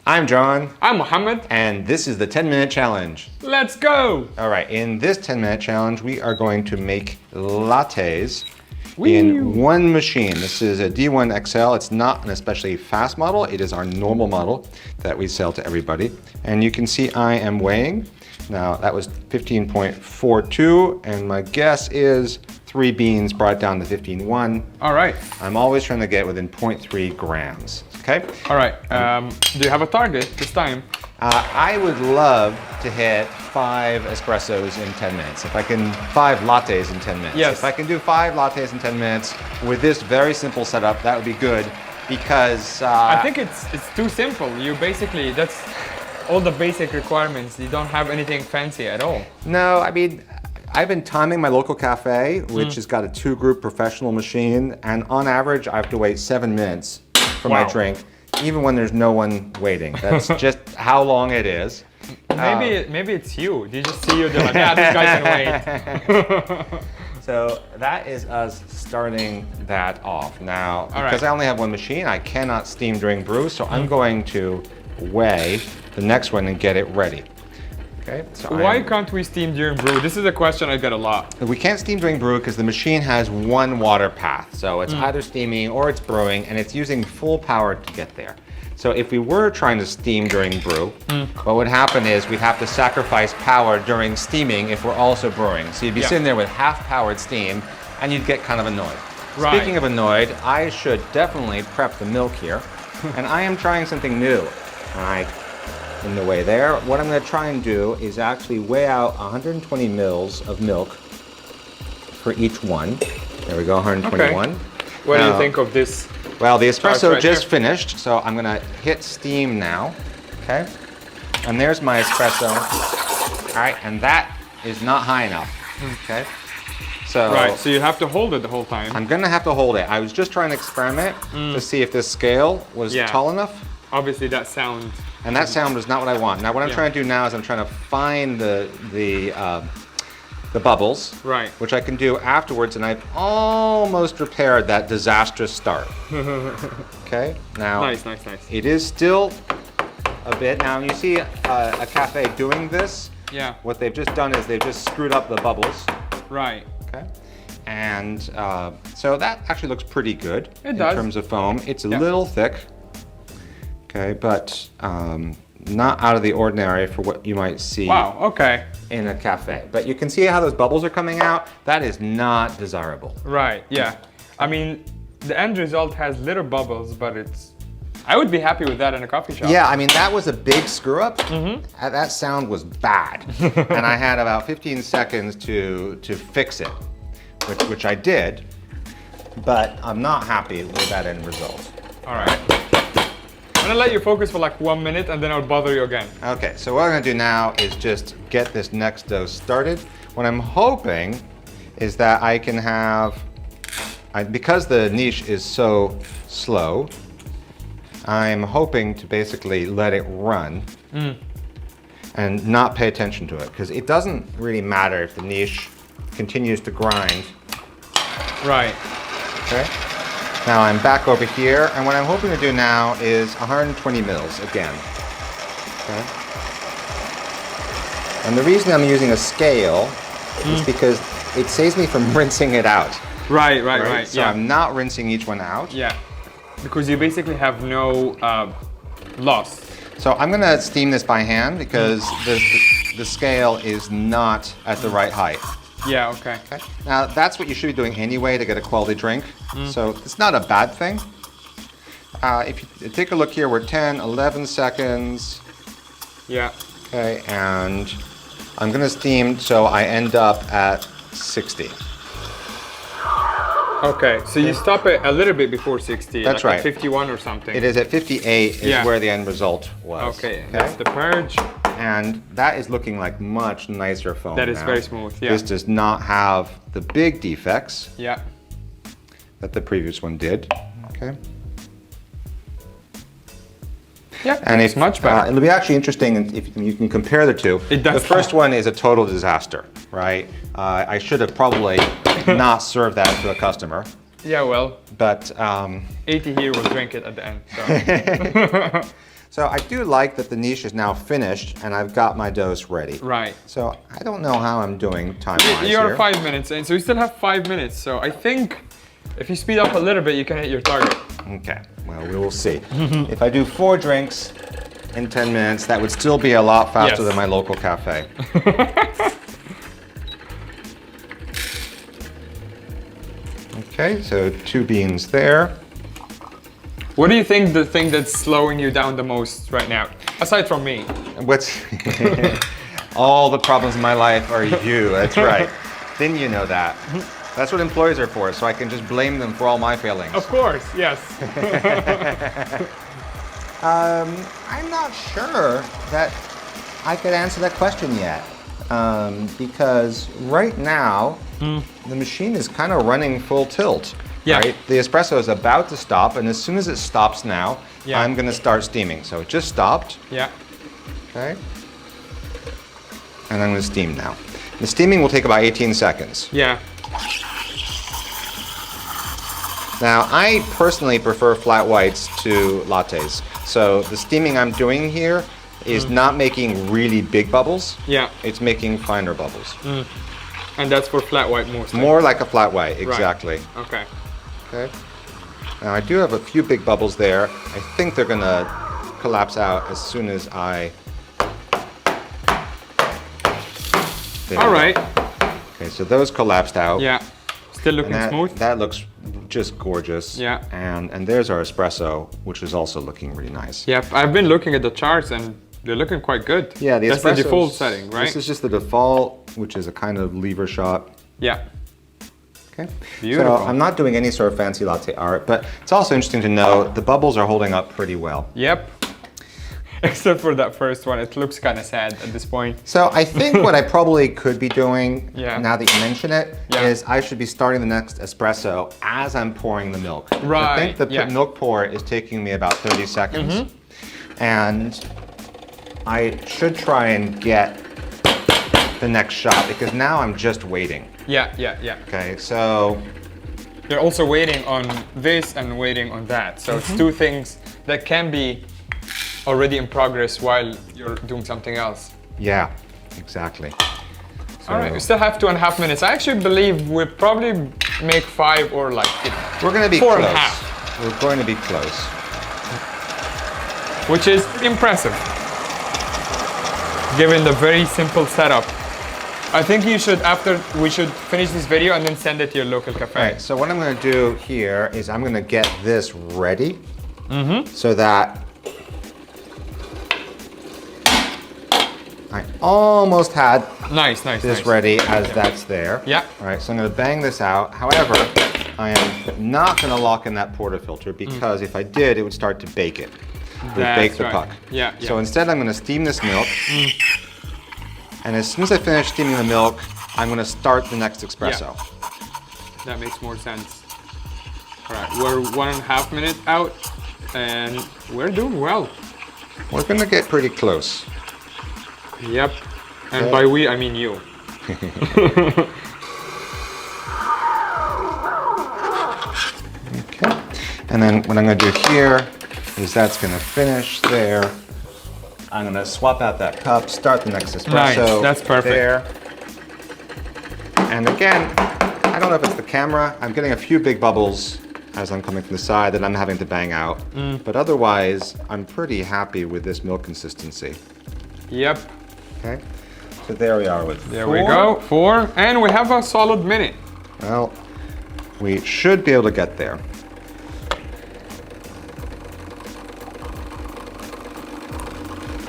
I'm John. I'm Mohammed. And this is the 10-minute challenge. Let's go! All right, in this 10-minute challenge, we are going to make lattes in one machine. This is a DE1 XL. It's not an especially fast model. It is our normal model that we sell to everybody. And you can see I am weighing. Now, that was 15.42, and my guess is 3 beans brought down to 15.1. All right. I'm always trying to get within 0.3 grams, okay? All right, do you have a target this time? I would love to hit 5 espressos in 10 minutes. If I can, 5 lattes in 10 minutes. Yes. If I can do 5 lattes in 10 minutes with this very simple setup, that would be good because... I think it's too simple. You basically, that's all the basic requirements. You don't have anything fancy at all. No, I mean, I've been timing my local cafe, which has got a 2-group professional machine, and on average, I have to wait 7 minutes for my drink, even when there's no one waiting. That's just how long it is. Maybe it's you. You just see you're like, yeah, this guy can wait. So that is us starting that off. Now, because I only have one machine, I cannot steam during brew, so I'm going to weigh the next one and get it ready. Okay, so why can't we steam during brew? This is a question I get a lot. We can't steam during brew because the machine has one water path. So it's either steaming or it's brewing, and it's using full power to get there. So if we were trying to steam during brew, what would happen is we'd have to sacrifice power during steaming if we're also brewing. So you'd be sitting there with half-powered steam, and you'd get kind of annoyed. Right. Speaking of annoyed, I should definitely prep the milk here. And I am trying something new. In the way there, what I'm going to try and do is actually weigh out 120 mils of milk for each one. There we go, 121. Okay. What do you think of this? Well, the espresso just finished, so I'm going to hit steam now. Okay, and there's my espresso. All right, and that is not high enough. Okay, so so you have to hold it the whole time. I'm going to have to hold it. I was just trying to experiment to see if this scale was tall enough. Obviously, that sound. And that sound is not what I want. Now, what I'm trying to do now is I'm trying to find the bubbles, which I can do afterwards, and I've almost repaired that disastrous start. Okay, now Nice. it is still a bit. Now, you see a cafe doing this. Yeah. What they've just done is they've just screwed up the bubbles. Right. Okay, and so that actually looks pretty good in terms of foam. It's a little thick. Okay, but not out of the ordinary for what you might see in a cafe. But you can see how those bubbles are coming out. That is not desirable. Right, yeah. I mean, the end result has little bubbles, but I would be happy with that in a coffee shop. Yeah, I mean, that was a big screw up. That sound was bad. And I had about 15 seconds to fix it, which I did, but I'm not happy with that end result. All right. I'm gonna let you focus for like 1 minute and then I'll bother you again. Okay, so what I'm gonna do now is just get this next dose started. What I'm hoping is that I can have, because the niche is so slow, I'm hoping to basically let it run and not pay attention to it, because it doesn't really matter if the niche continues to grind. Right. Okay. Now I'm back over here, and what I'm hoping to do now is 120 mils again. Okay. And the reason I'm using a scale is because it saves me from rinsing it out. Right. So I'm not rinsing each one out. Yeah, because you basically have no loss. So I'm going to steam this by hand because the scale is not at the right height. Yeah, okay. Now that's what you should be doing anyway to get a quality drink. So it's not a bad thing. If you take a look here, we're 10, 11 seconds. Yeah. Okay, and I'm gonna steam so I end up at 60. Okay, so you stop it a little bit before 60. That's like right. At 51 or something. It is at 58 is where the end result was. Okay, that's the purge. And that is looking like much nicer foam. That is now. very smooth, yeah. This does not have the big defects that the previous one did. Okay. Yeah, and it's much better. It'll be actually interesting if you can compare the two. It does. The first one is a total disaster, right? I should have probably not served that to a customer. Yeah, well. But 80 here will drink it at the end. So. So I do like that the niche is now finished and I've got my doughs ready. Right. So I don't know how I'm doing time-wise You're here. 5 minutes in, so you still have 5 minutes. So I think if you speed up a little bit, you can hit your target. Okay, well, we will see. If I do 4 drinks in 10 minutes, that would still be a lot faster than my local cafe. Okay, so 2 beans there. What do you think the thing that's slowing you down the most right now? Aside from me. What's all the problems in my life are you, that's right. Didn't you know that? That's what employees are for, so I can just blame them for all my failings. Of course, yes. I'm not sure that I could answer that question yet. Because right now, the machine is kind of running full tilt. Yeah. Right? The espresso is about to stop, and as soon as it stops now, Yeah. I'm going to start steaming. So it just stopped. Yeah. Okay. And I'm going to steam now. The steaming will take about 18 seconds. Yeah. Now, I personally prefer flat whites to lattes. So the steaming I'm doing here is not making really big bubbles. Yeah. It's making finer bubbles. And that's for flat white mostly. More like a flat white, exactly. Okay. Okay. Now I do have a few big bubbles there. I think they're gonna collapse out as soon as I. There All we go. right. Okay, so those collapsed out. Yeah. Still looking And smooth. that looks just gorgeous. Yeah. And there's our espresso, which is also looking really nice. Yeah, I've been looking at the charts and they're looking quite good. Yeah, that's the espresso's- default setting, right? This is just the default, which is a kind of lever shot. Yeah. Okay. Beautiful. So I'm not doing any sort of fancy latte art, but it's also interesting to know the bubbles are holding up pretty well. Yep. Except for that first one, it looks kind of sad at this point. So I think what I probably could be doing, Yeah. now that you mention it, Yeah. is I should be starting the next espresso as I'm pouring the milk. I Right, think the yeah. milk pour is taking me about 30 seconds. And I should try and get the next shot because now I'm just waiting. Yeah, yeah, yeah. Okay, so You're also waiting on this and waiting on that. So it's two things that can be already in progress while you're doing something else. yeah, exactly. So All right, we still have 2.5 minutes. I actually believe we'll probably make 5 or like we're going to be 4.5. close. We're going to be close. Which is impressive, given the very simple setup. I think you should, we should finish this video and then send it to your local cafe. All right, so what I'm going to do here is I'm going to get this ready so that I almost had Nice, nice, this nice. ready as that's there. Yeah. All right, so I'm going to bang this out. However, I am not going to lock in that portafilter because if I did, it would start to bake it. It would That's bake the right. puck. Yeah, So yeah. instead, I'm going to steam this milk. And as soon as I finish steaming the milk, I'm going to start the next espresso. That makes more sense. All right, we're 1.5 minutes out and we're doing well. We're going to get pretty close. Yep. And by we, I mean you. Okay. And then what I'm going to do here is that's going to finish there. I'm going to swap out that cup, start the next espresso. Nice, that's perfect. There. And again, I don't know if it's the camera. I'm getting a few big bubbles as I'm coming from the side that I'm having to bang out. But otherwise, I'm pretty happy with this milk consistency. Yep. Okay. So there we are with There 4. we go. 4. And we have a solid minute. Well, we should be able to get there.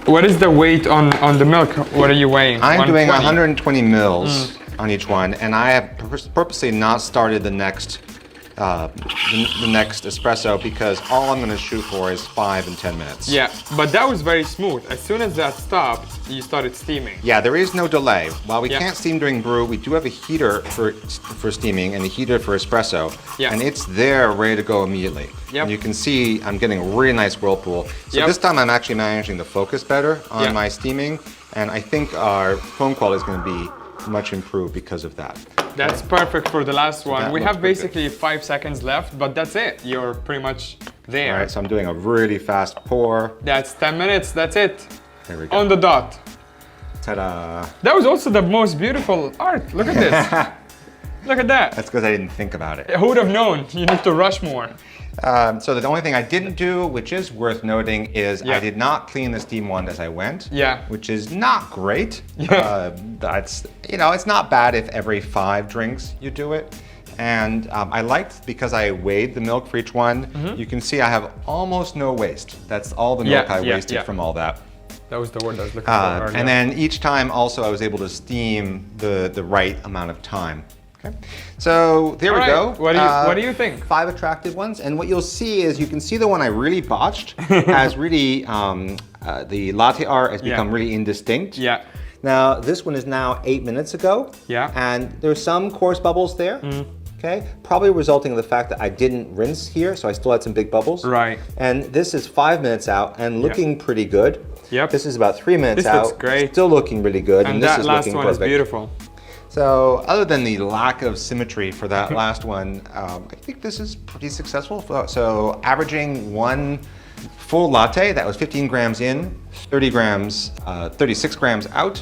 What is the weight on the milk? What are you weighing? I'm doing 120? 120 mils on each one, and I have purposely not started the next the next espresso because all I'm going to shoot for is 5 and 10 minutes. Yeah, but that was very smooth. As soon as that stopped, you started steaming. Yeah, there is no delay. While we Yeah. can't steam during brew, we do have a heater for steaming and a heater for espresso, Yeah. and it's there ready to go immediately. Yep. And you can see I'm getting a really nice whirlpool. So Yep. this time I'm actually managing to focus better on Yeah. my steaming, and I think our foam quality is going to be much improved because of that. That's perfect for the last one. That We looks have pretty basically 5 seconds left, but that's it. You're pretty much There. All right, so I'm doing a really fast pour. That's 10 minutes. That's it. There we go. On the dot. Ta-da. That was also the most beautiful art. Look at this. Look at that. That's because I didn't think about it. Who would have known? You need to rush more. So the only thing I didn't do, which is worth noting, is I did not clean the steam wand as I went. Yeah. Which is not great. Yeah. That's, you know, it's not bad if every 5 drinks you do it. And I liked, because I weighed the milk for each one, you can see I have almost no waste. That's all the milk I wasted from all that. That was the word I was looking for earlier. And then each time also I was able to steam the right amount of time. Okay. So there we go. What do you think? 5 attractive ones, and what you'll see is you can see the one I really botched has really the latte art has become really indistinct. Yeah. Now this one is now 8 minutes ago. Yeah. And there's some coarse bubbles there. Okay. Probably resulting in the fact that I didn't rinse here, so I still had some big bubbles. Right. And this is 5 minutes out and looking pretty good. Yep. This is about 3 minutes out. This looks great. Still looking really good. And this that is last looking one perfect. is beautiful. So other than the lack of symmetry for that last one, I think this is pretty successful. So averaging one full latte, that was 15 grams in, 30 grams, 36 grams out,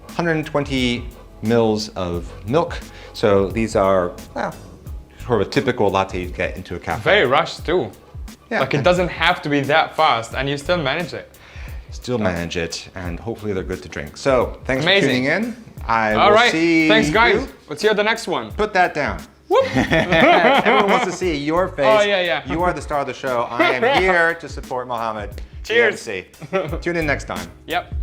120 mils of milk. So these are, well, sort of a typical latte you'd get into a cafe. Very rushed too. Yeah. Like it doesn't have to be that fast and you still manage it. Still manage it, and hopefully they're good to drink. So thanks for tuning in. All right. See Thanks, guys. you. Let's hear the next one. Put that down. Everyone wants to see your face. Oh, yeah. You are the star of the show. I am here to support Mohammed. Cheers. DMC. Tune in next time. Yep.